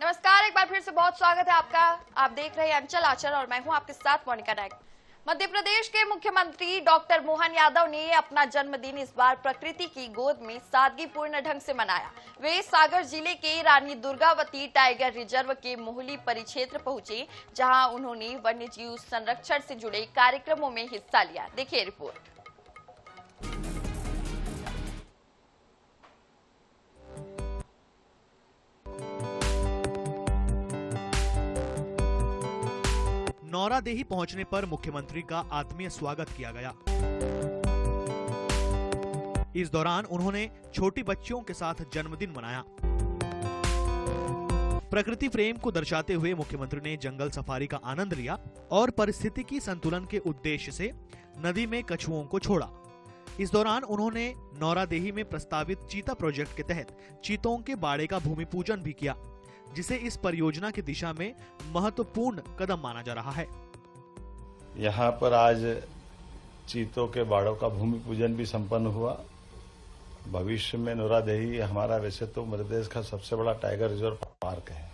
नमस्कार, एक बार फिर से बहुत स्वागत है आपका। आप देख रहे हैं अंचल आचरण और मैं हूं आपके साथ मोनिका नायक। मध्य प्रदेश के मुख्यमंत्री डॉक्टर मोहन यादव ने अपना जन्मदिन इस बार प्रकृति की गोद में सादगीपूर्ण ढंग से मनाया। वे सागर जिले के रानी दुर्गावती टाइगर रिजर्व के मोहली परिक्षेत्र पहुंचे, जहां उन्होंने वन्य जीव संरक्षण से जुड़े कार्यक्रमों में हिस्सा लिया। देखिए रिपोर्ट। नौरादेही पहुंचने पर मुख्यमंत्री का आत्मीय स्वागत किया गया। इस दौरान उन्होंने छोटी बच्चियों के साथ जन्मदिन मनाया। प्रकृति प्रेम को दर्शाते हुए मुख्यमंत्री ने जंगल सफारी का आनंद लिया और पारिस्थितिकी संतुलन के उद्देश्य से नदी में कछुओं को छोड़ा। इस दौरान उन्होंने नौरादेही में प्रस्तावित चीता प्रोजेक्ट के तहत चीतों के बाड़े का भूमि पूजन भी किया, जिसे इस परियोजना की दिशा में महत्वपूर्ण कदम माना जा रहा है। यहाँ पर आज चीतों के बाड़ों का भूमि पूजन भी संपन्न हुआ। भविष्य में नौरादेही हमारा वैसे तो मध्य प्रदेश का सबसे बड़ा टाइगर रिजर्व पार्क है।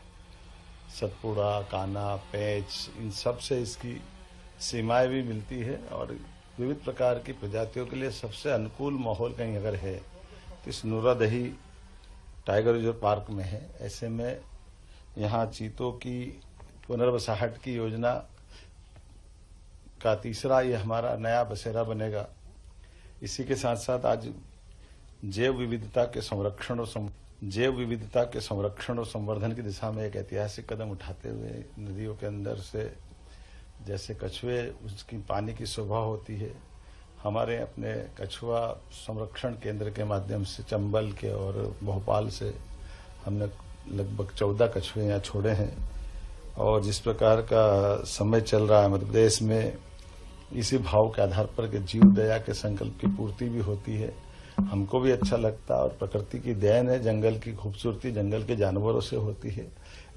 सतपुड़ा, कान्हा, पेंच, इन सब से इसकी सीमाएं भी मिलती है और विविध प्रकार की प्रजातियों के लिए सबसे अनुकूल माहौल कहीं अगर है तो इस नौरादेही टाइगर रिजर्व पार्क में है। ऐसे में यहाँ चीतों की पुनर्वसाहट की योजना का तीसरा ये हमारा नया बसेरा बनेगा। इसी के साथ साथ आज जैव विविधता के संरक्षण और संवर्धन की दिशा में एक ऐतिहासिक कदम उठाते हुए नदियों के अंदर से जैसे कछुए उसकी पानी की शोभा होती है, हमारे अपने कछुआ संरक्षण केंद्र के माध्यम से चंबल के और भोपाल से हमने लगभग 14 कछुए यहाँ छोड़े हैं। और जिस प्रकार का समय चल रहा है मध्य प्रदेश में, इसी भाव के आधार पर कि जीव दया के संकल्प की पूर्ति भी होती है, हमको भी अच्छा लगता है और प्रकृति की देन है। जंगल की खूबसूरती जंगल के जानवरों से होती है।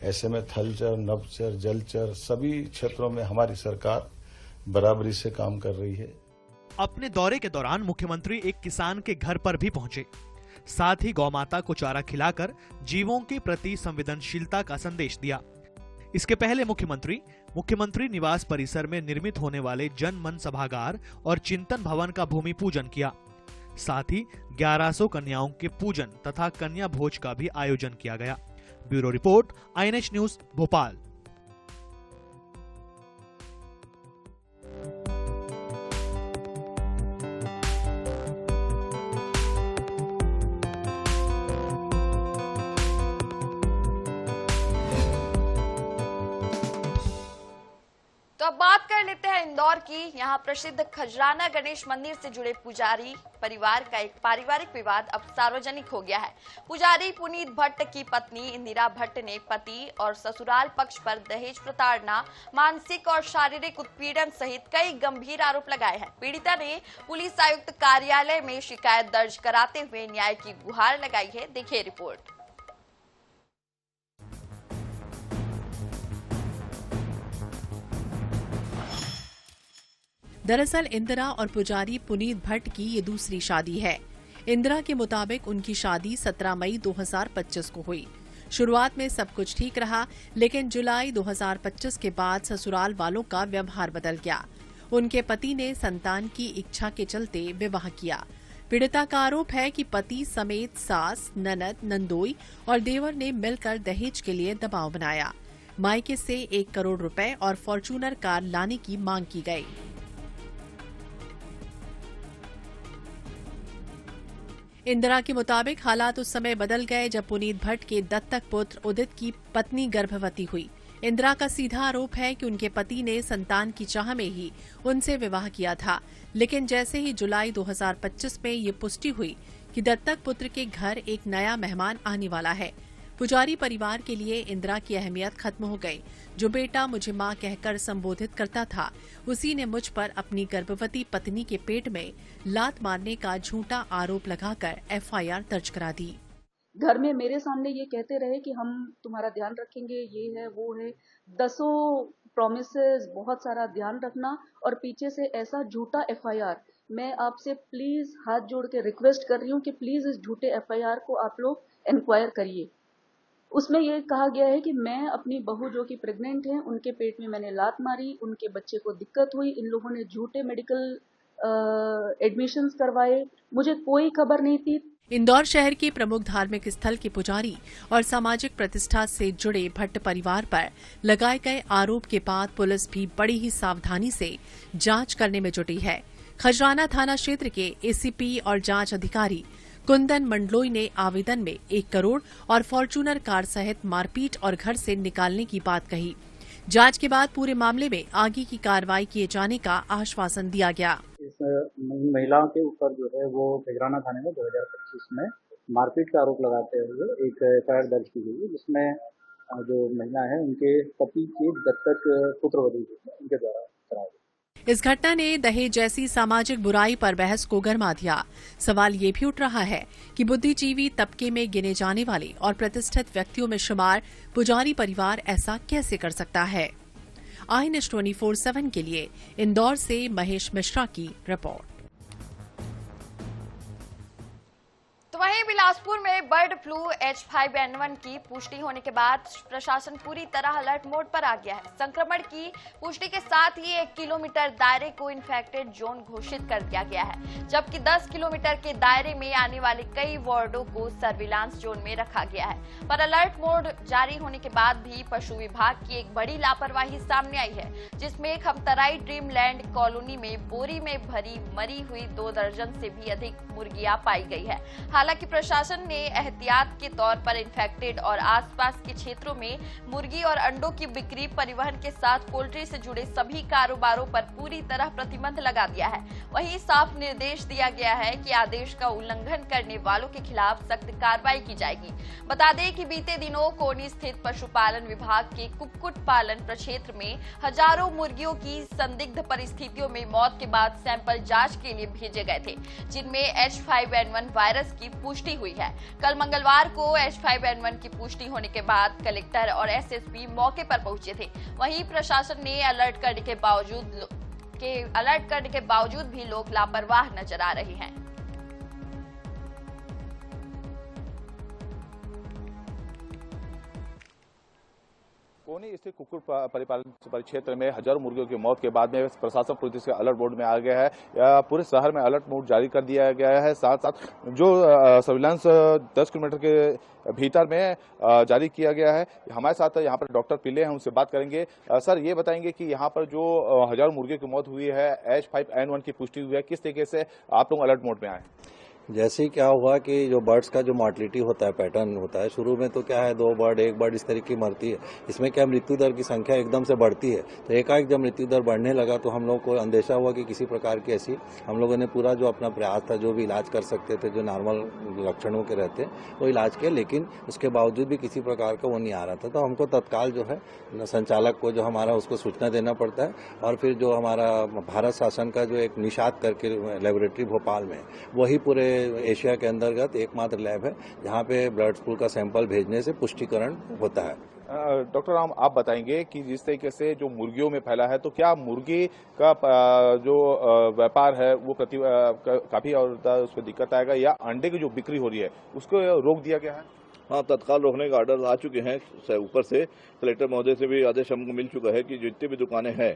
ऐसे में थलचर, नभचर, जलचर सभी क्षेत्रों में हमारी सरकार बराबरी से काम कर रही है। अपने दौरे के दौरान मुख्यमंत्री एक किसान के घर पर भी पहुंचे, साथ ही गौमाता को चारा खिलाकर जीवों के प्रति संवेदनशीलता का संदेश दिया। इसके पहले मुख्यमंत्री निवास परिसर में निर्मित होने वाले जन मन सभागार और चिंतन भवन का भूमि पूजन किया। साथ ही 1100 कन्याओं के पूजन तथा कन्या भोज का भी आयोजन किया गया। Bureau report, INH news, Bhopal. तो अब बात कर लेते हैं इंदौर की। यहाँ प्रसिद्ध खजराना गणेश मंदिर से जुड़े पुजारी परिवार का एक पारिवारिक विवाद अब सार्वजनिक हो गया है। पुजारी पुनीत भट्ट की पत्नी इंदिरा भट्ट ने पति और ससुराल पक्ष पर दहेज प्रताड़ना, मानसिक और शारीरिक उत्पीड़न सहित कई गंभीर आरोप लगाए हैं। पीड़िता ने पुलिस आयुक्त कार्यालय में शिकायत दर्ज कराते हुए न्याय की गुहार लगाई है। देखिए रिपोर्ट। दरअसल इंदिरा और पुजारी पुनीत भट्ट की ये दूसरी शादी है। इंदिरा के मुताबिक उनकी शादी 17 मई 2025 को हुई। शुरुआत में सब कुछ ठीक रहा, लेकिन जुलाई 2025 के बाद ससुराल वालों का व्यवहार बदल गया। उनके पति ने संतान की इच्छा के चलते विवाह किया। पीड़िता का आरोप है कि पति समेत सास, ननद, नंदोई और देवर ने मिलकर दहेज के लिए दबाव बनाया। मायके से 1 करोड़ रुपए और फॉर्च्यूनर कार लाने की मांग की गई। इंदिरा के मुताबिक हालात उस समय बदल गए जब पुनीत भट्ट के दत्तक पुत्र उदित की पत्नी गर्भवती हुई। इंदिरा का सीधा आरोप है कि उनके पति ने संतान की चाह में ही उनसे विवाह किया था, लेकिन जैसे ही जुलाई 2025 में ये पुष्टि हुई कि दत्तक पुत्र के घर एक नया मेहमान आने वाला है, पुजारी परिवार के लिए इंदिरा की अहमियत खत्म हो गई। जो बेटा मुझे मां कहकर संबोधित करता था, उसी ने मुझ पर अपनी गर्भवती पत्नी के पेट में लात मारने का झूठा आरोप लगाकर FIR दर्ज करा दी। घर में मेरे सामने ये कहते रहे कि हम तुम्हारा ध्यान रखेंगे, ये है वो है, दसों प्रॉमिसेस, बहुत सारा ध्यान रखना, और पीछे से ऐसा झूठा FIR। मैं आपसे प्लीज हाथ जोड़ के रिक्वेस्ट कर रही हूँ कि प्लीज इस झूठे FIR को आप लोग इंक्वायर करिए। उसमें ये कहा गया है कि मैं अपनी बहू जो कि प्रेग्नेंट है, उनके पेट में मैंने लात मारी, उनके बच्चे को दिक्कत हुई, इन लोगों ने झूठे मेडिकल एडमिशंस करवाए, मुझे कोई खबर नहीं थी। इंदौर शहर के प्रमुख धार्मिक स्थल के पुजारी और सामाजिक प्रतिष्ठा से जुड़े भट्ट परिवार पर लगाए गए आरोप के बाद पुलिस भी बड़ी ही सावधानी से जांच करने में जुटी है। खजराना थाना क्षेत्र के एसीपी और जांच अधिकारी कुंदन मंडलोई ने आवेदन में 1 करोड़ और फॉर्च्यूनर कार सहित मारपीट और घर से निकालने की बात कही। जांच के बाद पूरे मामले में आगे की कार्रवाई किए जाने का आश्वासन दिया गया। इस महिलाओं के ऊपर जो है वो खजराना थाने में 2025 में मारपीट का आरोप लगाते हुए एक एफआईआर दर्ज की गई है, जिसमें जो महिला है उनके पति के दत्तक पुत्रवधू उनके द्वारा कराया गया। इस घटना ने दहेज जैसी सामाजिक बुराई पर बहस को गर्मा दिया। सवाल ये भी उठ रहा है कि बुद्धिजीवी तबके में गिने जाने वाले और प्रतिष्ठित व्यक्तियों में शुमार पुजारी परिवार ऐसा कैसे कर सकता है। INS 24/7 के लिए इंदौर से महेश मिश्रा की रिपोर्ट। तो वहीं बिलासपुर में बर्ड फ्लू H5N1 की पुष्टि होने के बाद प्रशासन पूरी तरह अलर्ट मोड पर आ गया है। संक्रमण की पुष्टि के साथ ही 1 किलोमीटर दायरे को इन्फेक्टेड जोन घोषित कर दिया गया है, जबकि 10 किलोमीटर के दायरे में आने वाले कई वार्डों को सर्विलांस जोन में रखा गया है। पर अलर्ट मोड जारी होने के बाद भी पशु विभाग की एक बड़ी लापरवाही सामने आई है, जिसमें खमतराई ड्रीमलैंड कॉलोनी में बोरी में भरी मरी हुई 2 दर्जन से भी अधिक मुर्गियां पाई गई है। हालांकि प्रशासन ने एहतियात के तौर पर इन्फेक्टेड और आसपास के क्षेत्रों में मुर्गी और अंडों की बिक्री, परिवहन के साथ पोल्ट्री से जुड़े सभी कारोबारों पर पूरी तरह प्रतिबंध लगा दिया है। वहीं साफ निर्देश दिया गया है कि आदेश का उल्लंघन करने वालों के खिलाफ सख्त कार्रवाई की जाएगी। बता दें कि बीते दिनों कोनी स्थित पशुपालन विभाग के कुक्कुट पालन प्रक्षेत्र में हजारों मुर्गियों की संदिग्ध परिस्थितियों में मौत के बाद सैंपल जांच के लिए भेजे गए थे, जिनमें H5N1 वायरस की पुष्टि हुई है। कल मंगलवार को H5N1 की पुष्टि होने के बाद कलेक्टर और SSP मौके पर पहुंचे थे। वहीं प्रशासन ने अलर्ट करने के बावजूद भी लोग लापरवाह नजर आ रहे हैं। कोनी स्थित कुक्कुट परिपालन परिक्षेत्र में हजारों मुर्गियों की मौत के बाद में प्रशासन पूरी तरह से अलर्ट मोड में आ गया है। पूरे शहर में अलर्ट मोड जारी कर दिया गया है। साथ साथ जो सर्विलांस 10 किलोमीटर के भीतर में जारी किया गया है। हमारे साथ यहाँ पर डॉक्टर पिल्ले हैं, उनसे बात करेंगे। सर, ये बताएंगे कि यहाँ पर जो हजारों मुर्गियों की मौत हुई है, H5N1 की पुष्टि हुई है, किस तरीके से आप लोग अलर्ट मोड में आए? जैसे क्या हुआ कि जो बर्ड्स का जो मॉर्टिलिटी होता है, पैटर्न होता है, शुरू में तो क्या है 2 बर्ड 1 बर्ड इस तरीके की मरती है। इसमें क्या मृत्यु दर की संख्या एकदम से बढ़ती है, तो एकाएक जब मृत्यु दर बढ़ने लगा तो हम लोग को अंदेशा हुआ कि किसी प्रकार की ऐसी, हम लोगों ने पूरा जो अपना प्रयास था, जो भी इलाज कर सकते थे, जो नॉर्मल लक्षणों के रहते वो इलाज किया, लेकिन उसके बावजूद भी किसी प्रकार का वो नहीं आ रहा था। तो हमको तत्काल जो है संचालक को जो हमारा उसको सूचना देना पड़ता है, और फिर जो हमारा भारत शासन का जो एक निषाद करके लेबोरेटरी भोपाल में, वही पूरे एशिया के अंतर्गत एकमात्र लैब है जहां पे ब्लड स्पूल का सैंपल भेजने से पुष्टिकरण होता है। डॉक्टर राम, आप बताएंगे कि जिस तरीके से जो मुर्गियों में फैला है, तो क्या मुर्गी का जो व्यापार है वो काफी और उसमें दिक्कत आएगा, या अंडे की जो बिक्री हो रही है उसको रोक दिया गया है? हाँ, तत्काल रोकने का ऑर्डर आ चुके हैं। ऊपर से कलेक्टर महोदय से भी आदेश हमको मिल चुका है कि जितनी भी दुकानें हैं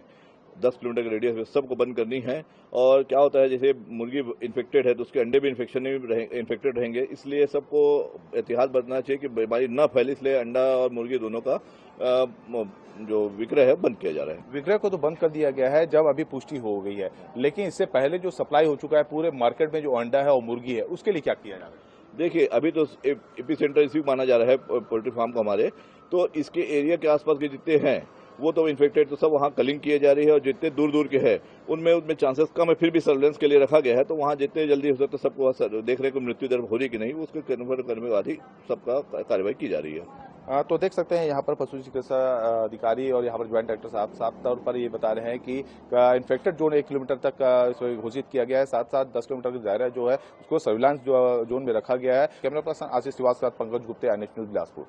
10 किलोमीटर के रेडियस में सबको बंद करनी है। और क्या होता है, जैसे मुर्गी इन्फेक्टेड है तो उसके अंडे भी इन्फेक्टेड रहेंगे, इसलिए सबको एहतियात बरतना चाहिए कि बीमारी न फैले, इसलिए अंडा और मुर्गी दोनों का जो विक्रय है बंद किया जा रहा है। विक्रय को तो बंद कर दिया गया है जब अभी पुष्टि हो गई है, लेकिन इससे पहले जो सप्लाई हो चुका है पूरे मार्केट में, जो अंडा है और मुर्गी है, उसके लिए क्या किया जा रहा है? देखिए, अभी तो एपिसेंटर इसी माना जा रहा है पोल्ट्री फार्म को हमारे, तो इसके एरिया के आसपास के जितने हैं वो तो इन्फेक्टेड, तो सब वहाँ कलिंग किए जा रही है, और जितने दूर दूर के हैं उनमें चांसेस कम है, फिर भी सर्वेलेंस के लिए रखा गया है। तो वहाँ जितने जल्दी हो सकता है सबको देख रहे को मृत्यु दर हो रही कि नहीं, उसको कन्फर्म करने के बाद ही सबका कार्रवाई की जा रही है। तो देख सकते हैं यहाँ पर पशु चिकित्सा अधिकारी और यहाँ पर ज्वाइंट डायरेक्टर साहब साफ तौर पर ये बता रहे हैं कि इन्फेक्टेड जोन 1 किलोमीटर तक घोषित किया गया है। साथ साथ 10 किलोमीटर का दायरा जो है उसको सर्विलांस जोन में रखा गया है। कैमरा पर्सन आशीष श्रीवास्तव के साथ पंकज गुप्ते, INS न्यूज बिलासपुर।